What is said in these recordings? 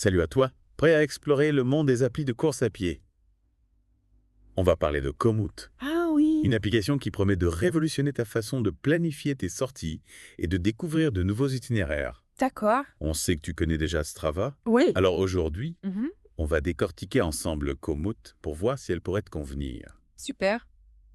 Salut à toi, prêt à explorer le monde des applis de course à pied? On va parler de Komoot, Ah oui, une application qui promet de révolutionner ta façon de planifier tes sorties et de découvrir de nouveaux itinéraires. d'accord. On sait que tu connais déjà Strava, Oui. alors aujourd'hui, Mhm. on va décortiquer ensemble Komoot pour voir si elle pourrait te convenir. Super.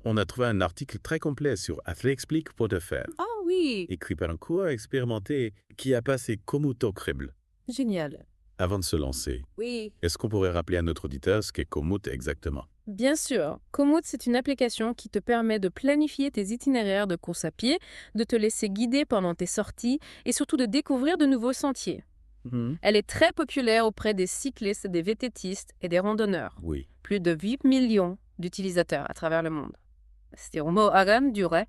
On a trouvé un article très complet sur athleexplique.fr, Ah oui, écrit par un coureur expérimenté qui a passé Komoot au crible. génial. Avant de se lancer, Oui. est-ce qu'on pourrait rappeler à notre auditeur ce qu'est Komoot exactement? Bien sûr, Komoot, c'est une application qui te permet de planifier tes itinéraires de course à pied, de te laisser guider pendant tes sorties et surtout de découvrir de nouveaux sentiers. Mhm. Elle est très populaire auprès des cyclistes, des VTTistes et des randonneurs. Oui. Plus de 8 millions d'utilisateurs à travers le monde. C'est un mot aram duret.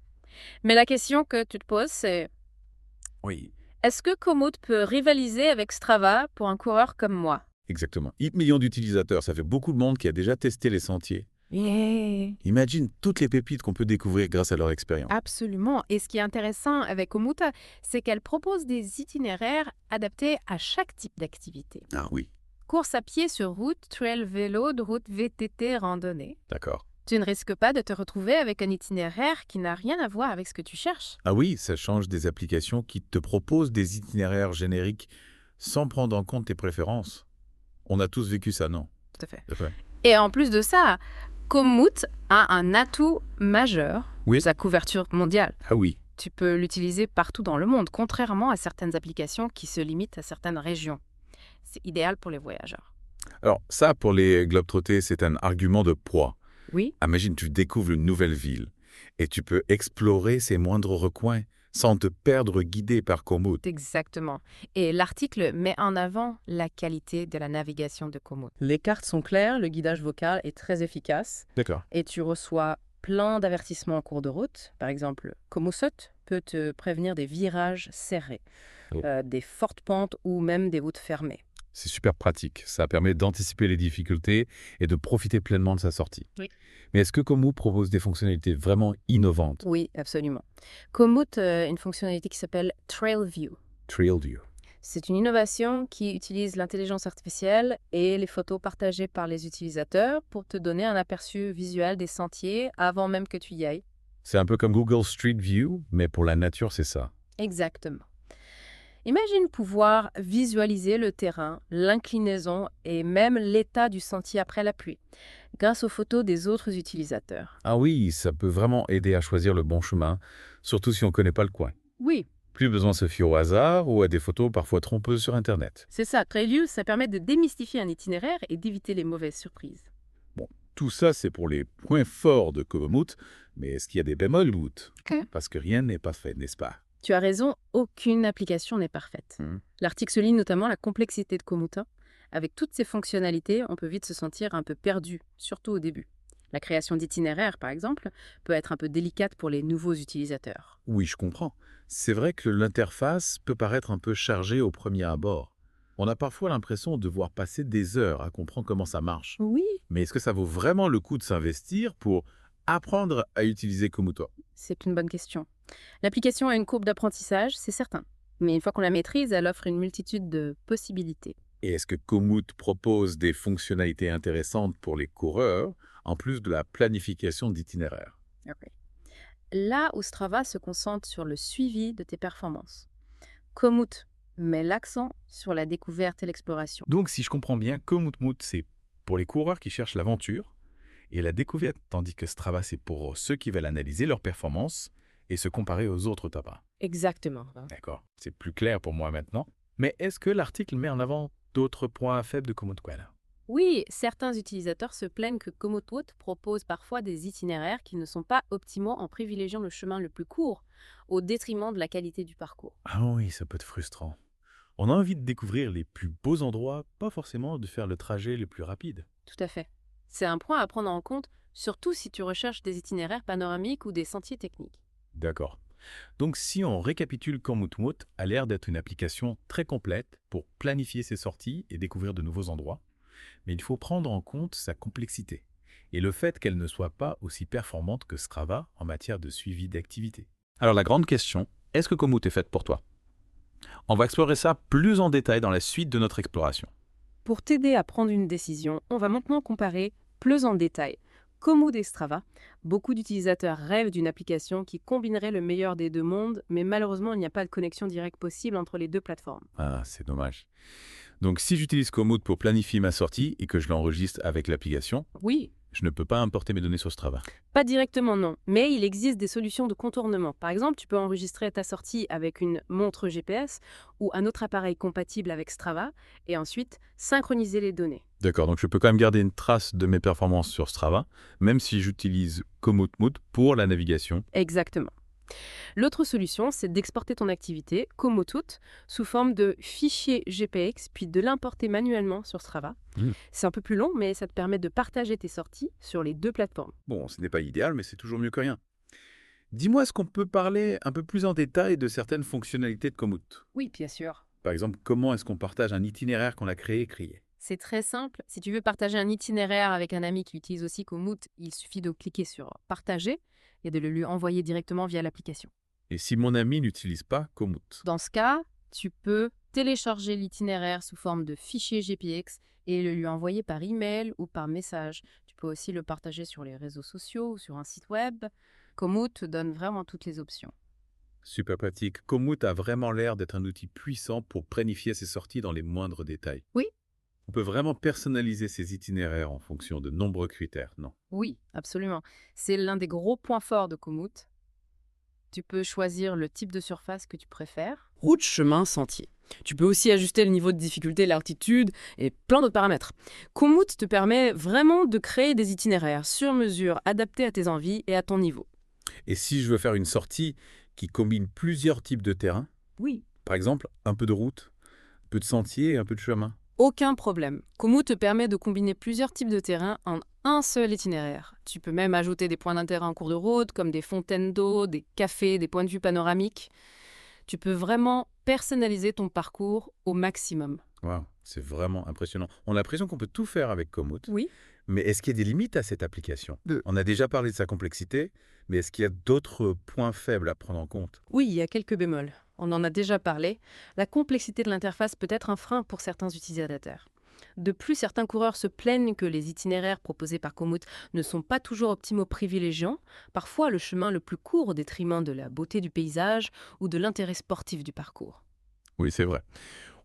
Mais la question que tu te poses, c'est Oui, est-ce que Komoot peut rivaliser avec Strava pour un coureur comme moi? exactement. 8 millions d'utilisateurs, ça fait beaucoup de monde qui a déjà testé les sentiers. Yeah. Imagine toutes les pépites qu'on peut découvrir grâce à leur expérience. Absolument. Et ce qui est intéressant avec Komoot, c'est qu'elle propose des itinéraires adaptés à chaque type d'activité. Ah oui, Course à pied sur route, trail vélo, de route VTT, randonnée. d'accord. Tu ne risques pas de te retrouver avec un itinéraire qui n'a rien à voir avec ce que tu cherches. Ah oui, ça change des applications qui te proposent des itinéraires génériques sans prendre en compte tes préférences. On a tous vécu ça, non? Tout à fait. C'est vrai. Et en plus de ça, Komoot a un atout majeur, Oui. sa couverture mondiale. Ah oui, Tu peux l'utiliser partout dans le monde, contrairement à certaines applications qui se limitent à certaines régions. C'est idéal pour les voyageurs. alors ça, pour les globetrotters, c'est un argument de poids. Oui, Imagine, tu découvres une nouvelle ville et tu peux explorer ses moindres recoins sans te perdre guidé par Komoot. exactement. Et l'article met en avant la qualité de la navigation de Komoot. Les cartes sont claires, le guidage vocal est très efficace D'accord. et tu reçois plein d'avertissements en cours de route. Par exemple, Komoot peut te prévenir des virages serrés, Oh. des fortes pentes ou même des routes fermées. C'est super pratique. Ça permet d'anticiper les difficultés et de profiter pleinement de sa sortie. Oui. Mais est-ce que Komoot propose des fonctionnalités vraiment innovantes? Oui, absolument. Komoot a une fonctionnalité qui s'appelle Trail View. TrailView. C'est une innovation qui utilise l'intelligence artificielle et les photos partagées par les utilisateurs pour te donner un aperçu visuel des sentiers avant même que tu y ailles. C'est un peu comme Google Street View, mais pour la nature, c'est ça. Exactement. Imagine pouvoir visualiser le terrain, l'inclinaison et même l'état du sentier après la pluie, grâce aux photos des autres utilisateurs. Ah oui, ça peut vraiment aider à choisir le bon chemin, surtout si on ne connaît pas le coin. Oui, Plus besoin de se fier au hasard ou à des photos parfois trompeuses sur Internet. c'est ça. Trailview, ça permet de démystifier un itinéraire et d'éviter les mauvaises surprises. Bon, tout ça, c'est pour les points forts de Komoot, mais est-ce qu'il y a des bémols, Moot? Parce que rien n'est pas fait, n'est-ce pas? Tu as raison, aucune application n'est parfaite. L'article souligne notamment la complexité de Komoot. Avec toutes ces fonctionnalités, on peut vite se sentir un peu perdu, surtout au début. La création d'itinéraires, par exemple, peut être un peu délicate pour les nouveaux utilisateurs. Oui, je comprends. C'est vrai que l'interface peut paraître un peu chargée au premier abord. On a parfois l'impression de devoir passer des heures à comprendre comment ça marche. Oui, Mais est-ce que ça vaut vraiment le coup de s'investir pour apprendre à utiliser Komoot? c'est une bonne question. L'application a une courbe d'apprentissage, c'est certain. Mais une fois qu'on la maîtrise, elle offre une multitude de possibilités. Et est-ce que Komoot propose des fonctionnalités intéressantes pour les coureurs, en plus de la planification d'itinéraires? Là où Strava se concentre sur le suivi de tes performances. Komoot met l'accent sur la découverte et l'exploration. Donc, si je comprends bien, Komoot, c'est pour les coureurs qui cherchent l'aventure et la découverte, tandis que Strava, c'est pour ceux qui veulent analyser leurs performances et se comparer aux autres tapas. Exactement. D'accord, c'est plus clair pour moi maintenant. Mais est-ce que l'article met en avant d'autres points faibles de Komoot? Oui, certains utilisateurs se plaignent que Komoot propose parfois des itinéraires qui ne sont pas optimaux en privilégiant le chemin le plus court, au détriment de la qualité du parcours. Ah oui, ça peut être frustrant. On a envie de découvrir les plus beaux endroits, pas forcément de faire le trajet le plus rapide. Tout à fait. C'est un point à prendre en compte, surtout si tu recherches des itinéraires panoramiques ou des sentiers techniques. D'accord. Donc si on récapitule, Komoot a l'air d'être une application très complète pour planifier ses sorties et découvrir de nouveaux endroits, mais il faut prendre en compte sa complexité et le fait qu'elle ne soit pas aussi performante que Strava en matière de suivi d'activité. Alors la grande question, est-ce que Komoot est faite pour toi? On va explorer ça plus en détail dans la suite de notre exploration. Pour t'aider à prendre une décision, on va maintenant comparer plus en détail. Komoot et Strava, beaucoup d'utilisateurs rêvent d'une application qui combinerait le meilleur des deux mondes, mais malheureusement, il n'y a pas de connexion directe possible entre les deux plateformes. Ah, c'est dommage. Donc si j'utilise Komoot pour planifier ma sortie et que je l'enregistre avec l'application, Oui, je ne peux pas importer mes données sur Strava. pas directement non, mais il existe des solutions de contournement. Par exemple, tu peux enregistrer ta sortie avec une montre GPS ou un autre appareil compatible avec Strava et ensuite synchroniser les données. D'accord, donc je peux quand même garder une trace de mes performances sur Strava, même si j'utilise Komoot pour la navigation. Exactement. L'autre solution, c'est d'exporter ton activité, Komoot, sous forme de fichier GPX, puis de l'importer manuellement sur Strava. Hmm. C'est un peu plus long, mais ça te permet de partager tes sorties sur les deux plateformes. Bon, ce n'est pas idéal, mais c'est toujours mieux que rien. Dis-moi, est-ce qu'on peut parler un peu plus en détail de certaines fonctionnalités de Komoot? Oui, bien sûr. Par exemple, comment est-ce qu'on partage un itinéraire qu'on a créé et crié? C'est très simple. Si tu veux partager un itinéraire avec un ami qui utilise aussi Komoot, il suffit de cliquer sur Partager et de le lui envoyer directement via l'application. Et si mon ami n'utilise pas Komoot? Dans ce cas, tu peux télécharger l'itinéraire sous forme de fichier GPX et le lui envoyer par email ou par message. Tu peux aussi le partager sur les réseaux sociaux ou sur un site web. Komoot te donne vraiment toutes les options. Super pratique. Komoot a vraiment l'air d'être un outil puissant pour planifier ses sorties dans les moindres détails. Oui. On peut vraiment personnaliser ses itinéraires en fonction de nombreux critères, non? Oui, absolument. C'est l'un des gros points forts de Komoot. Tu peux choisir le type de surface que tu préfères. Route, chemin, sentier. Tu peux aussi ajuster le niveau de difficulté, l'altitude et plein d'autres paramètres. Komoot te permet vraiment de créer des itinéraires sur mesure, adaptés à tes envies et à ton niveau. Et si je veux faire une sortie qui combine plusieurs types de terrains, Oui. par exemple un peu de route, un peu de sentier et un peu de chemin? Aucun problème. Komoot te permet de combiner plusieurs types de terrains en un seul itinéraire. Tu peux même ajouter des points d'intérêt en cours de route, comme des fontaines d'eau, des cafés, des points de vue panoramiques. Tu peux vraiment personnaliser ton parcours au maximum. Waouh, c'est vraiment impressionnant. On a l'impression qu'on peut tout faire avec Komoot. Oui. Mais est-ce qu'il y a des limites à cette application? Peu. On a déjà parlé de sa complexité, mais est-ce qu'il y a d'autres points faibles à prendre en compte? Oui, il y a quelques bémols. On en a déjà parlé. La complexité de l'interface peut être un frein pour certains utilisateurs. De plus, certains coureurs se plaignent que les itinéraires proposés par Komoot ne sont pas toujours optimaux privilégiant parfois le chemin le plus court au détriment de la beauté du paysage ou de l'intérêt sportif du parcours. Oui, c'est vrai.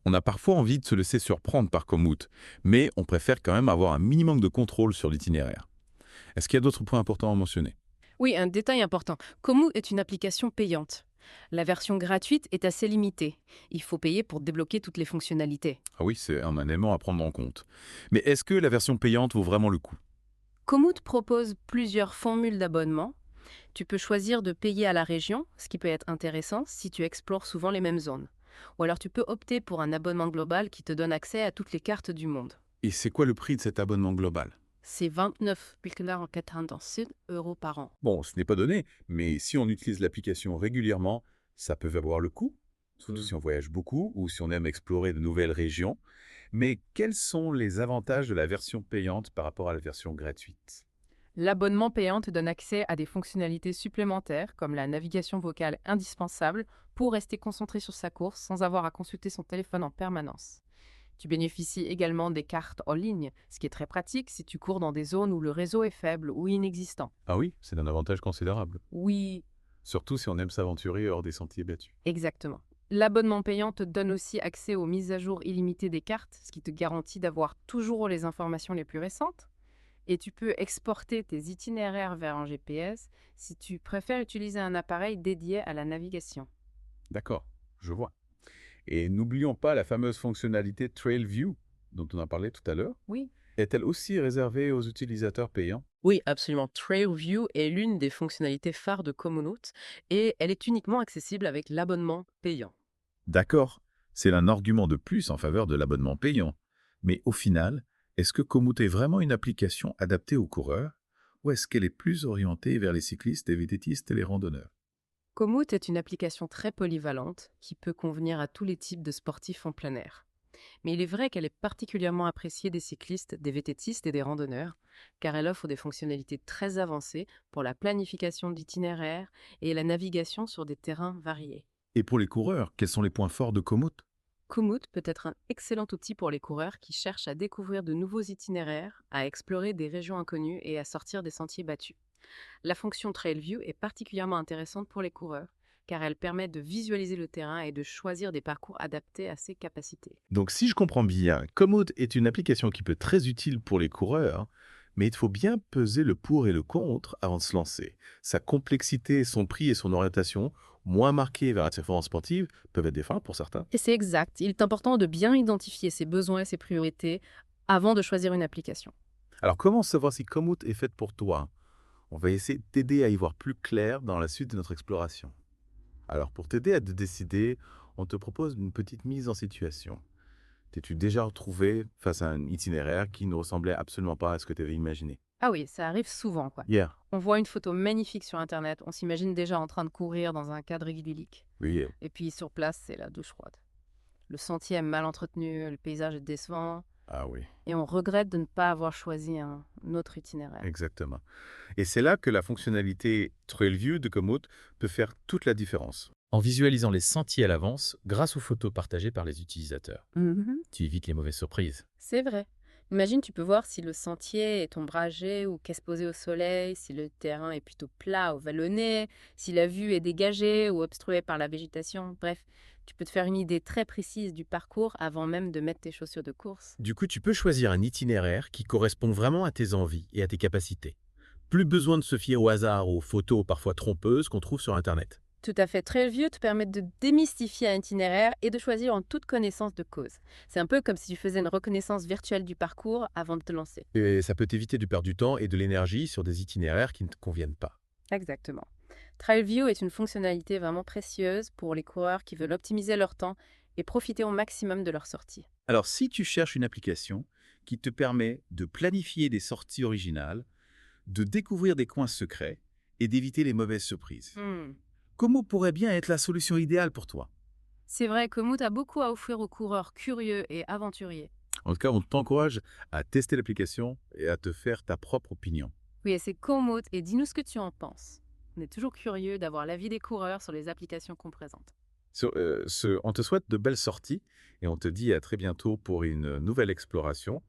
On a parfois envie de se laisser surprendre par Komoot, mais on préfère quand même avoir un minimum de contrôle sur l'itinéraire. Est-ce qu'il y a d'autres points importants à mentionner? Oui, un détail important. Komoot est une application payante. La version gratuite est assez limitée. Il faut payer pour débloquer toutes les fonctionnalités. Ah oui, c'est un élément à prendre en compte. Mais est-ce que la version payante vaut vraiment le coup? Komoot propose plusieurs formules d'abonnement. Tu peux choisir de payer à la région, ce qui peut être intéressant si tu explores souvent les mêmes zones. Ou alors tu peux opter pour un abonnement global qui te donne accès à toutes les cartes du monde. Et c'est quoi le prix de cet abonnement global? C'est 29,97 € par an. Bon, ce n'est pas donné, mais si on utilise l'application régulièrement, ça peut valoir le coup, surtout si on voyage beaucoup ou si on aime explorer de nouvelles régions. Mais quels sont les avantages de la version payante par rapport à la version gratuite? L'abonnement payant te donne accès à des fonctionnalités supplémentaires comme la navigation vocale indispensable pour rester concentré sur sa course sans avoir à consulter son téléphone en permanence. Tu bénéficies également des cartes en ligne, ce qui est très pratique si tu cours dans des zones où le réseau est faible ou inexistant. Ah oui, c'est un avantage considérable, Oui, surtout si on aime s'aventurer hors des sentiers battus. exactement. L'abonnement payant te donne aussi accès aux mises à jour illimitées des cartes, ce qui te garantit d'avoir toujours les informations les plus récentes. Et tu peux exporter tes itinéraires vers un GPS si tu préfères utiliser un appareil dédié à la navigation. D'accord, je vois. Et n'oublions pas la fameuse fonctionnalité Trail View, dont on a parlé tout à l'heure. Oui. Est-elle aussi réservée aux utilisateurs payants? Oui, absolument. TrailView est l'une des fonctionnalités phares de Komoot et elle est uniquement accessible avec l'abonnement payant. D'accord, c'est un argument de plus en faveur de l'abonnement payant. Mais au final, est-ce que Komoot est vraiment une application adaptée aux coureurs ou est-ce qu'elle est plus orientée vers les cyclistes, les VTTistes et les randonneurs? Komoot est une application très polyvalente qui peut convenir à tous les types de sportifs en plein air. Mais il est vrai qu'elle est particulièrement appréciée des cyclistes, des VTTistes et des randonneurs, car elle offre des fonctionnalités très avancées pour la planification d'itinéraires et la navigation sur des terrains variés. Et pour les coureurs, quels sont les points forts de Komoot? Komoot peut être un excellent outil pour les coureurs qui cherchent à découvrir de nouveaux itinéraires, à explorer des régions inconnues et à sortir des sentiers battus. La fonction Trail View est particulièrement intéressante pour les coureurs, car elle permet de visualiser le terrain et de choisir des parcours adaptés à ses capacités. Donc si je comprends bien, Komoot est une application qui peut être très utile pour les coureurs, mais il faut bien peser le pour et le contre avant de se lancer. Sa complexité, son prix et son orientation, moins marquées vers la performance sportive, peuvent être des freins pour certains. Et c'est exact, il est important de bien identifier ses besoins et ses priorités avant de choisir une application. Alors comment savoir si Komoot est faite pour toi? On va essayer de t'aider à y voir plus clair dans la suite de notre exploration. Alors pour t'aider à te décider, on te propose une petite mise en situation. T'es-tu déjà retrouvé face à un itinéraire qui ne ressemblait absolument pas à ce que tu avais imaginé? Ah oui, ça arrive souvent, quoi. Hier. On voit une photo magnifique sur Internet, on s'imagine déjà en train de courir dans un cadre idyllique. Oui. Et puis sur place, c'est la douche froide. Le sentier est mal entretenu, le paysage est décevant, Ah oui, et on regrette de ne pas avoir choisi un autre itinéraire. exactement. Et c'est là que la fonctionnalité TrailView de Komoot peut faire toute la différence. En visualisant les sentiers à l'avance grâce aux photos partagées par les utilisateurs. Mhm. Tu évites les mauvaises surprises. C'est vrai. Imagine, tu peux voir si le sentier est ombragé ou qu'exposé au soleil, si le terrain est plutôt plat ou vallonné, si la vue est dégagée ou obstruée par la végétation. Bref, tu peux te faire une idée très précise du parcours avant même de mettre tes chaussures de course. Du coup, tu peux choisir un itinéraire qui correspond vraiment à tes envies et à tes capacités. Plus besoin de se fier au hasard ou aux photos parfois trompeuses qu'on trouve sur Internet. Tout à fait. TrailView te permet de démystifier un itinéraire et de choisir en toute connaissance de cause. C'est un peu comme si tu faisais une reconnaissance virtuelle du parcours avant de te lancer. Et ça peut t'éviter de perdre du temps et de l'énergie sur des itinéraires qui ne te conviennent pas. Exactement. TrailView est une fonctionnalité vraiment précieuse pour les coureurs qui veulent optimiser leur temps et profiter au maximum de leur sortie. Alors, si tu cherches une application qui te permet de planifier des sorties originales, de découvrir des coins secrets et d'éviter les mauvaises surprises, comment pourrait bien être la solution idéale pour toi? C'est vrai, Komoot a beaucoup à offrir aux coureurs curieux et aventuriers. En tout cas, on t'encourage à tester l'application et à te faire ta propre opinion. Oui, et c'est Komoot et dis-nous ce que tu en penses. On est toujours curieux d'avoir l'avis des coureurs sur les applications qu'on présente. On te souhaite de belles sorties et on te dit à très bientôt pour une nouvelle exploration.